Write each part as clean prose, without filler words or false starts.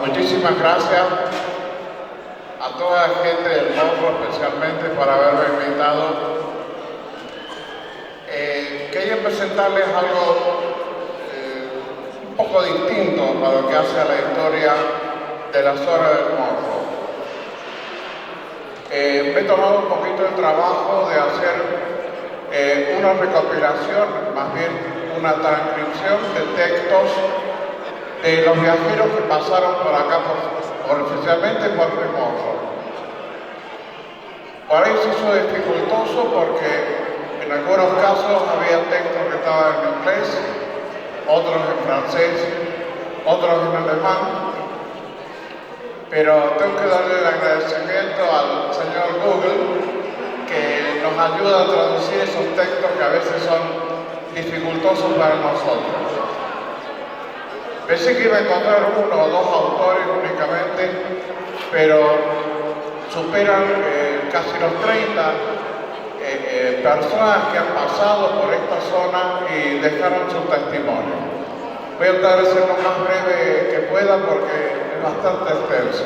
muchísimas gracias a toda la gente del Morro, especialmente por haberme invitado. Quería presentarles algo un poco distinto a lo que hace a la historia de la zona del Morro. Me he tomado un poquito el trabajo de hacer una recopilación, más bien una transcripción de textos de los viajeros que pasaron por acá, especialmente por el Morro. Por ahí se hizo dificultoso porque en algunos casos había textos que estaban en inglés, otros en francés, otros en alemán, pero tengo que darle el agradecimiento al señor Google que nos ayuda a traducir esos textos que a veces son dificultosos para nosotros. Pensé que iba a encontrar uno o dos autores únicamente, pero superan casi los 30 personas que han pasado por esta zona y dejaron su testimonio. Voy a tratar de ser lo más breve que pueda porque es bastante extenso.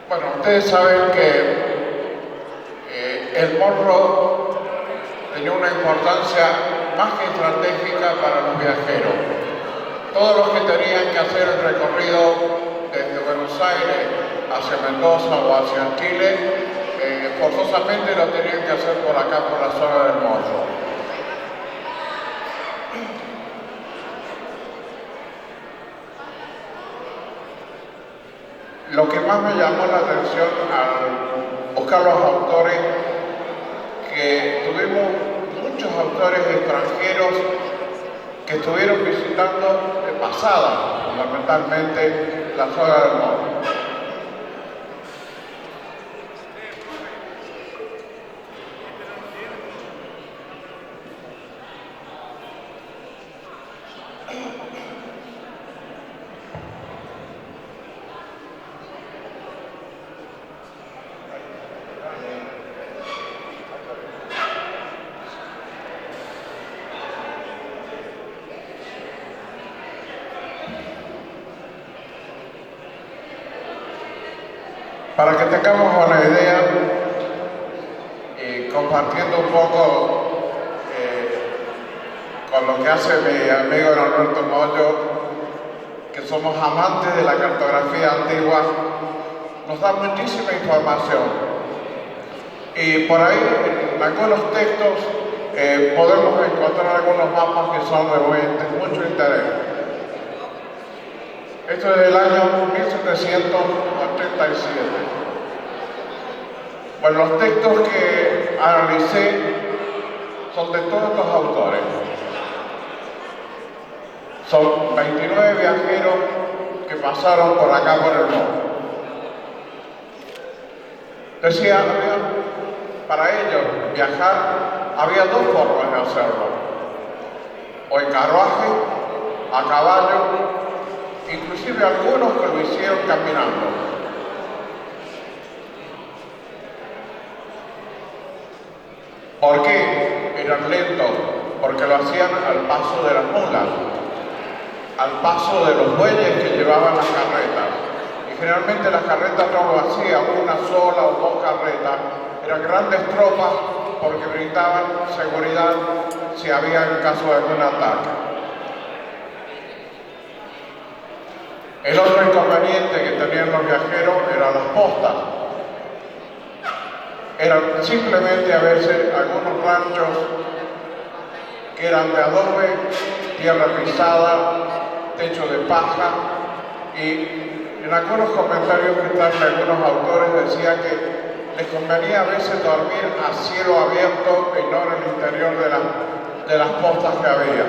Bueno, ustedes saben que el Morro tenía una importancia más que estratégica para los viajeros. Todos los que tenían que hacer el recorrido desde Buenos Aires hacia Mendoza o hacia Chile, forzosamente lo tenían que hacer por acá, por la zona del Morro. Lo que más me llamó la atención al buscar los autores, que tuvimos muchos autores extranjeros que estuvieron visitando de pasada, fundamentalmente la zona del Morro. Para que tengamos una idea, compartiendo un poco con lo que hace mi amigo Norberto Mollo, que somos amantes de la cartografía antigua, nos da muchísima información. Y por ahí, en algunos textos, podemos encontrar algunos mapas que son de mucho interés. Esto es del año 1787. Bueno, los textos que analicé son de todos estos autores. Son 29 viajeros que pasaron por acá por el Morro. Decía, para ellos viajar había dos formas de hacerlo. O en carruaje, a caballo, inclusive algunos que lo hicieron caminando. ¿Por qué eran lentos? Porque lo hacían al paso de las mulas, al paso de los bueyes que llevaban las carretas. Y generalmente las carretas no lo hacían una sola o dos carretas, eran grandes tropas porque brindaban seguridad si había en caso de algún ataque. El otro inconveniente que tenían los viajeros eran las postas. Eran simplemente a veces algunos ranchos que eran de adobe, tierra pisada, techo de paja, y en algunos comentarios que están de algunos autores decía que les convenía a veces dormir a cielo abierto y no en el interior de las postas que había.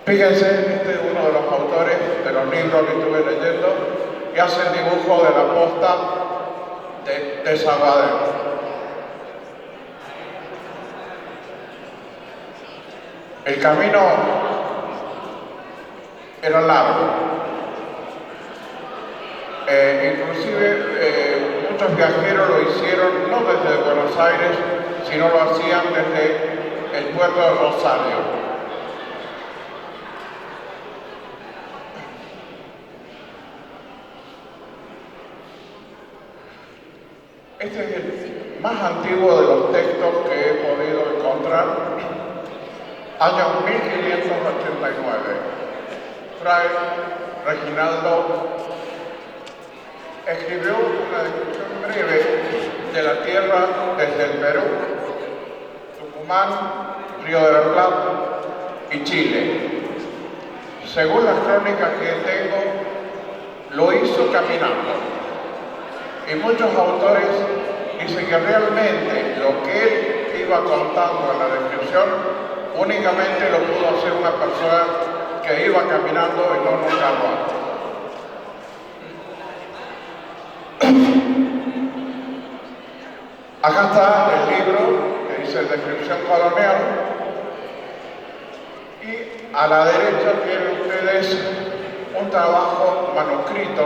Fíjense, este es uno de los autores de los libros que estuve leyendo, que hace el dibujo de la posta de Salvador. El camino era largo. Inclusive muchos viajeros lo hicieron no desde Buenos Aires, sino lo hacían desde el puerto de Rosario. Este es el más antiguo de los textos que he podido encontrar, año 1589. Fray Reginaldo escribió una descripción breve de la tierra desde el Perú, Tucumán, Río de la Plata y Chile. Según las crónicas que tengo, lo hizo caminando. Y muchos autores dicen que realmente lo que él iba contando en la descripción únicamente lo pudo hacer una persona que iba caminando y no en un carruaje. Acá está el libro que dice Descripción Colonial y a la derecha tienen ustedes un trabajo manuscrito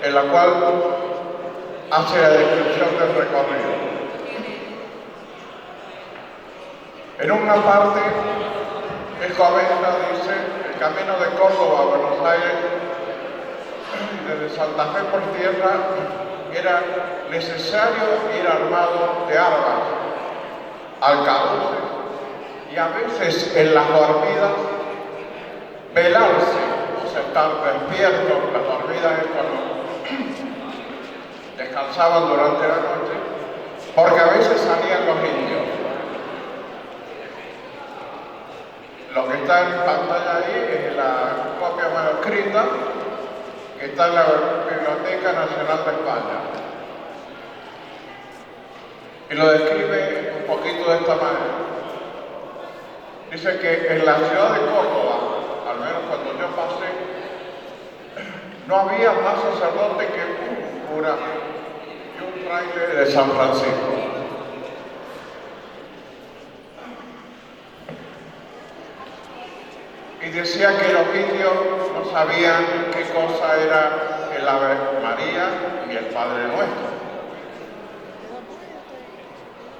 en la cual hace la descripción del recorrido. En una parte, el comenta, dice, el camino de Córdoba a Buenos Aires, desde Santa Fe por tierra, era necesario ir armado de armas, alcabuces, y a veces en las dormidas, velarse, o sea, estar despiertos. Las dormidas es cuando descansaban durante la noche, porque a veces salían los indios. Lo que está en pantalla ahí es la copia manuscrita que está en la Biblioteca Nacional de España. Y lo describe un poquito de esta manera. Dice que en la ciudad de Córdoba, al menos cuando yo pasé, no había más sacerdote que un cura y un fraile de San Francisco. Y decía que los indios no sabían qué cosa era el Ave María y el Padre Nuestro.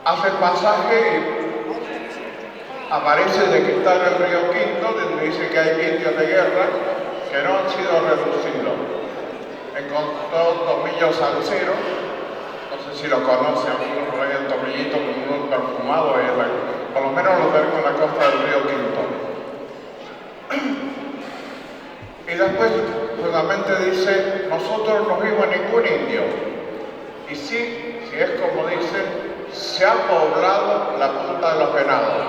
Hace el pasaje y aparece de que está en el río Quinto, donde dice que hay indios de guerra que no han sido reducidos. Encontró tomillo salsero, no sé si lo conocen, por ahí el tomillito con un perfumado, por lo menos lo tenemos en la costa del río Quinto. Y después solamente dice, nosotros no vimos ningún indio. Y sí, si es como dice, se ha poblado la punta de los venados.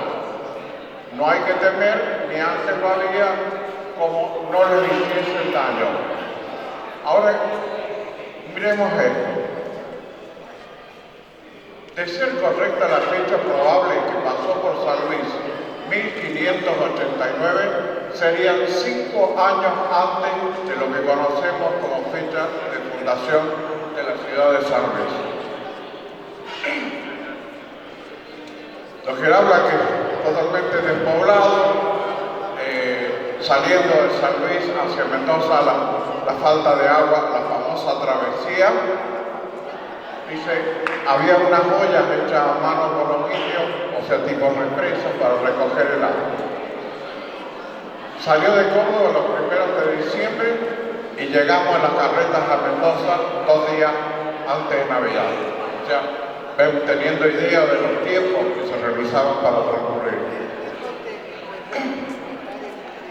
No hay que temer, ni antes lo había, como no le hiciesen daño. Ahora, miremos esto. De ser correcta la fecha probable que pasó por San Luis, 1589, serían 5 años antes de lo que conocemos como fecha de fundación de la ciudad de San Luis. Lo que habla que es totalmente despoblado, saliendo de San Luis hacia Mendoza, la falta de agua, la famosa travesía. Dice, había unas ollas hechas a mano por los indios, o sea, tipo represas para recoger el agua. Salió de Córdoba los primeros de diciembre y llegamos en las carretas a Mendoza 2 días antes de Navidad. O sea, teniendo idea de los tiempos que se realizaban para transcurrir.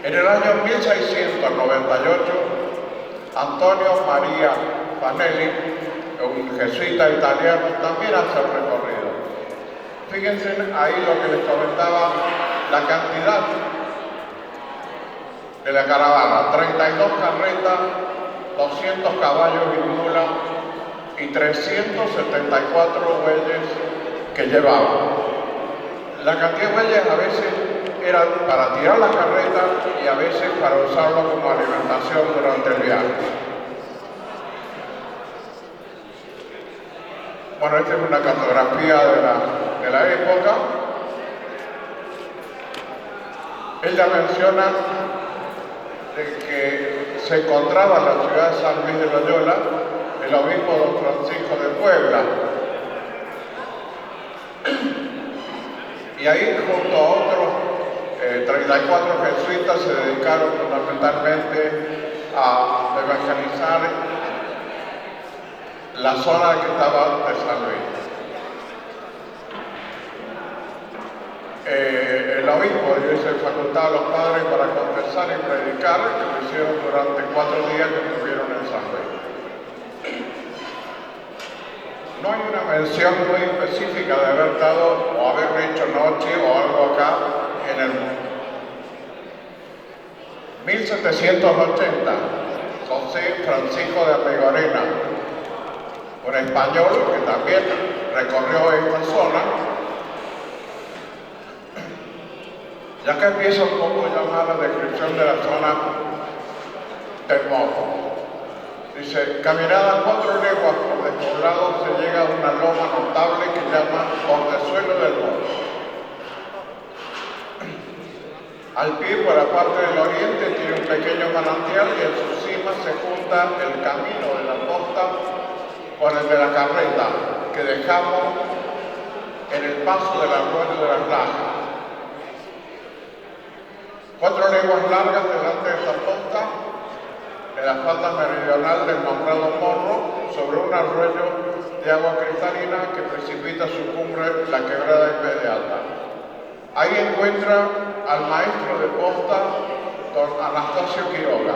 En el año 1698, Antonio María Fanelli, un jesuita italiano, también hace el recorrido. Fíjense ahí lo que les comentaba, la cantidad de la caravana, 32 carretas, 200 caballos y mulas y 374 bueyes que llevaban. La cantidad de bueyes a veces era para tirar la carreta y a veces para usarlo como alimentación durante el viaje. Bueno, esta es una cartografía de la época. Ella menciona de que se encontraba en la ciudad de San Luis de Loyola el obispo don Francisco de Puebla. Y ahí, junto a otros 34 jesuitas, se dedicaron fundamentalmente a evangelizar la zona que estaba de San Luis. El obispo dio esa facultad a los padres para confesar y predicar, que lo hicieron durante 4 días que estuvieron en San Luis. No hay una mención muy específica de haber dado o haber hecho noche o algo acá en el mundo. 1780, José Francisco de Amigorena, un español que también recorrió esta zona. Ya que empieza un poco a llamar la descripción de la zona del Morro. Dice, caminada 4 leguas por despoblado se llega a una loma notable que llaman Bordezuelo del Morro. Al pie, por la parte del oriente, tiene un pequeño manantial y en su cima se junta el camino de la costa con el de la carreta que dejamos en el paso del arroyo de las Lajas. 4 leguas largas delante de esta posta, en la falda meridional del nombrado Morro, sobre un arroyo de agua cristalina que precipita su cumbre la quebrada inmediata. Ahí encuentra al maestro de posta, don Anastasio Quiroga.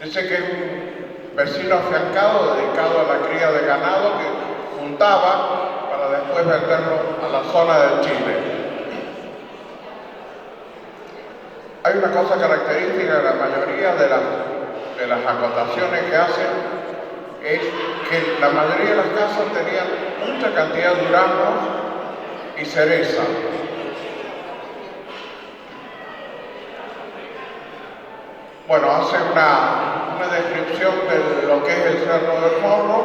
Dice que es un vecino afiancado dedicado a la cría de ganado que juntaba para después venderlo a la zona del Chile. Hay una cosa característica de la mayoría de las acotaciones que hacen, es que la mayoría de las casas tenían mucha cantidad de duranos y cereza. Bueno, hace una descripción de lo que es el Cerro del Morro,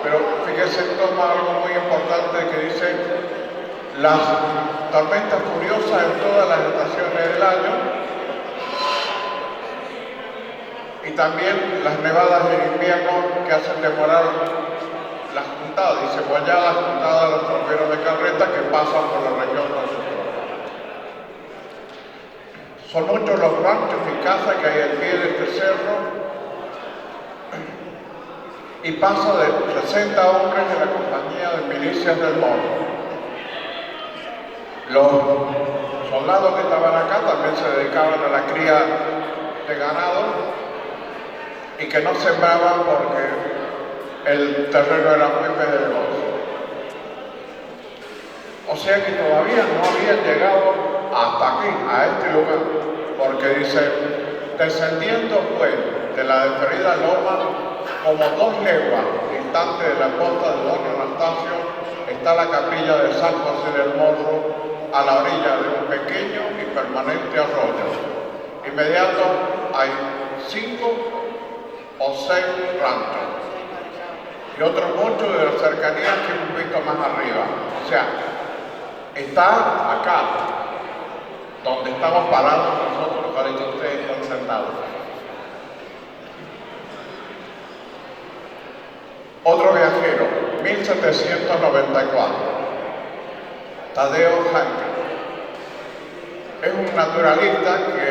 pero fíjense, toma algo muy importante que dice las tormentas furiosas en todas las estaciones del año, y también las nevadas del invierno que hacen demorar las juntadas, y cebolladas juntadas a los troperos de carreta que pasan por la región nosotros. Son muchos los ranchos y casas que hay al pie de este cerro, y pasa de 60 hombres de la compañía de milicias del Morro. Los soldados que estaban acá también se dedicaban a la cría de ganado, y que no sembraban porque el terreno era muy pedregoso. O sea que todavía no habían llegado hasta aquí, a este lugar, porque dice, descendiendo pues de la desferida loma, como 2 leguas distante de la costa de don Anastasio, está la capilla de San José del Morro, a la orilla de un pequeño y permanente arroyo. Inmediato hay 5 o 6 ranchos y otros muchos de las cercanías que hemos visto más arriba. O sea, está acá donde estamos parados nosotros, para que ustedes están sentados. Otro viajero, 1794, Tadeo Hanke. Es un naturalista que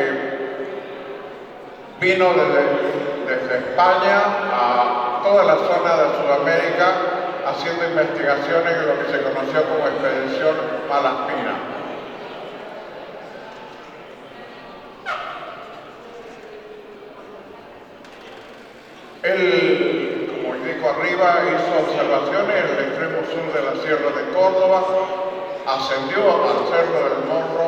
vino desde España a toda la zona de Sudamérica haciendo investigaciones en lo que se conoció como Expedición Malaspina. Él, como indico arriba, hizo observaciones en el extremo sur de la Sierra de Córdoba, ascendió al Cerro del Morro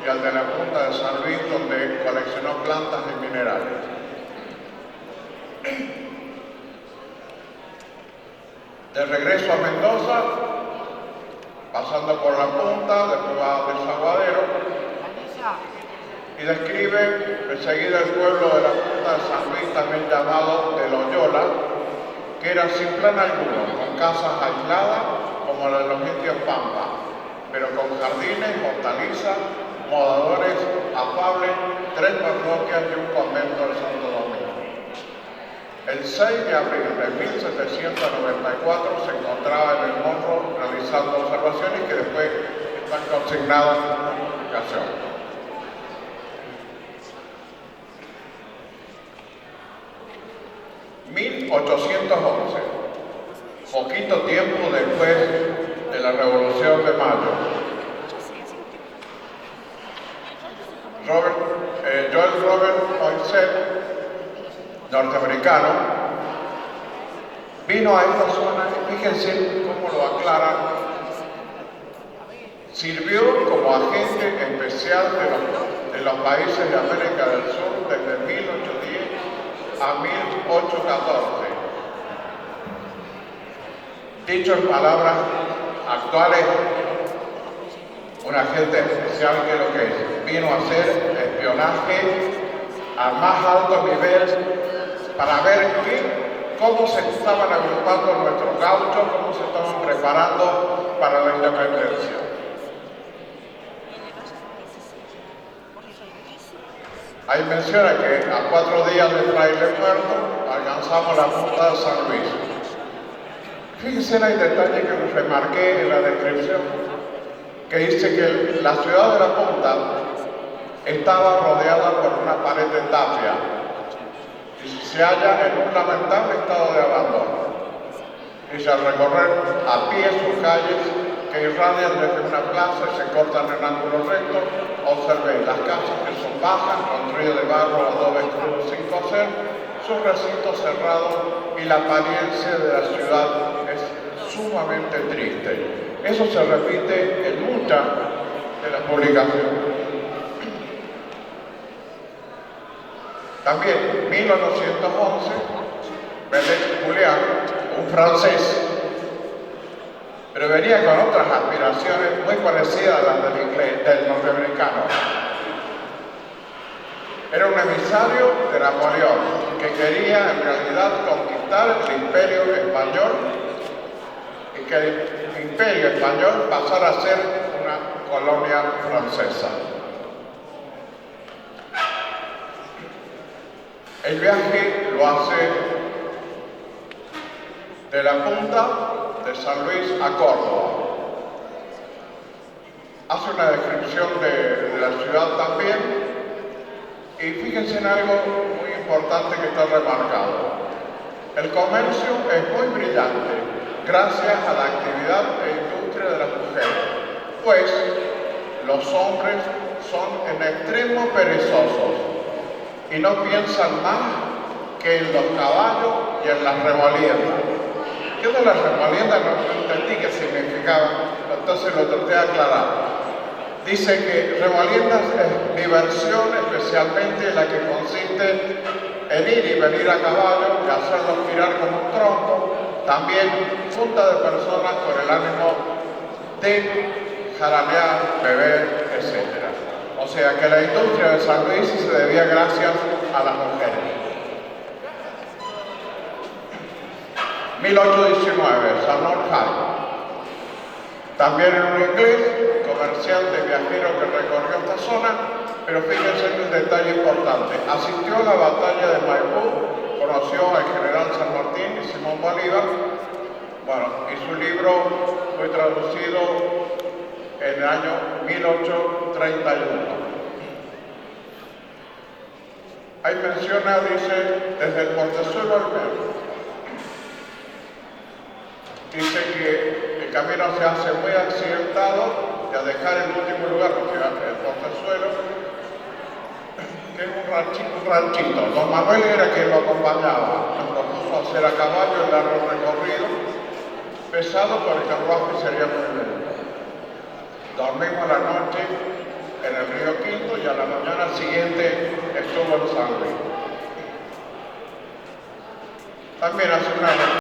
y al de la punta de San Luis, donde coleccionó plantas y minerales. De regreso a Mendoza, pasando por la punta, después va a Desaguadero y describe enseguida el pueblo de la punta de San Luis, también llamado de Loyola, que era sin plan alguno, con casas aisladas como la de los indios Pampa, pero con jardines, hortalizas, modadores afables, 3 parroquias y un convento del Santo Domingo. El 6 de abril de 1794 se encontraba en el Morro realizando observaciones que después están consignadas en una publicación. ...1811, poquito tiempo después de la Revolución de Mayo. Joel Robert Poinsett, norteamericano, vino a esta zona y fíjense cómo lo aclaran. Sirvió como agente especial de los países de América del Sur desde 1810 a 1814. Dicho en palabras actuales, un agente especial que lo que es, vino a hacer espionaje al más alto nivel para ver cómo se estaban agrupando nuestros gauchos, cómo se estaban preparando para la independencia. Ahí menciona que a 4 días de Fraile Muerto alcanzamos la punta de San Luis. Fíjense en el detalle que remarqué en la descripción, que dice que la ciudad de la punta estaba rodeada por una pared de tapia y se halla en un lamentable estado de abandono. Y al recorrer a pie sus calles que irradian desde una plaza y se cortan en ángulo recto, observen las casas que son bajas, construidas de barro, adobe crudo sin coser, sus recintos cerrados y la apariencia de la ciudad es sumamente triste. Eso se repite en muchas de las publicaciones. También, en 1911, Belén Julián, un francés, pero venía con otras aspiraciones muy parecidas a las del norteamericano. Era un emisario de Napoleón que quería en realidad conquistar el imperio español y que el imperio español pasara a ser una colonia francesa. El viaje lo hace de la punta de San Luis a Córdoba. Hace una descripción de la ciudad también y fíjense en algo muy importante que está remarcado. El comercio es muy brillante gracias a la actividad e industria de las mujeres, pues los hombres son en extremo perezosos y no piensan más que en los caballos y en las remoliendas. Yo de las remoliendas no entendí qué significaba, entonces lo traté de aclarar. Dice que remoliendas es diversión, especialmente la que consiste en ir y venir a caballo y hacerlos girar como un tronco. También junta de personas con el ánimo de jaranear, beber, etc. O sea que la industria de San Luis se debía gracias a las mujeres. 1819, Samuel High. También era un inglés, comerciante viajero que recorrió esta zona, pero fíjense en un detalle importante. Asistió a la batalla de Maipú, conoció al general San Martín y Simón Bolívar, y su libro fue traducido en el año 1831. Ahí menciona, dice, desde el portezuelo al medio. Dice que el camino se hace muy accidentado y al dejar el último lugar, que es el portezuelo, que es un ranchito. Don Manuel era quien lo acompañaba. Nos propuso hacer a caballo el largo recorrido, pesado por el carruaje sería muy lento. Dormimos la noche en el río sangre. También hace una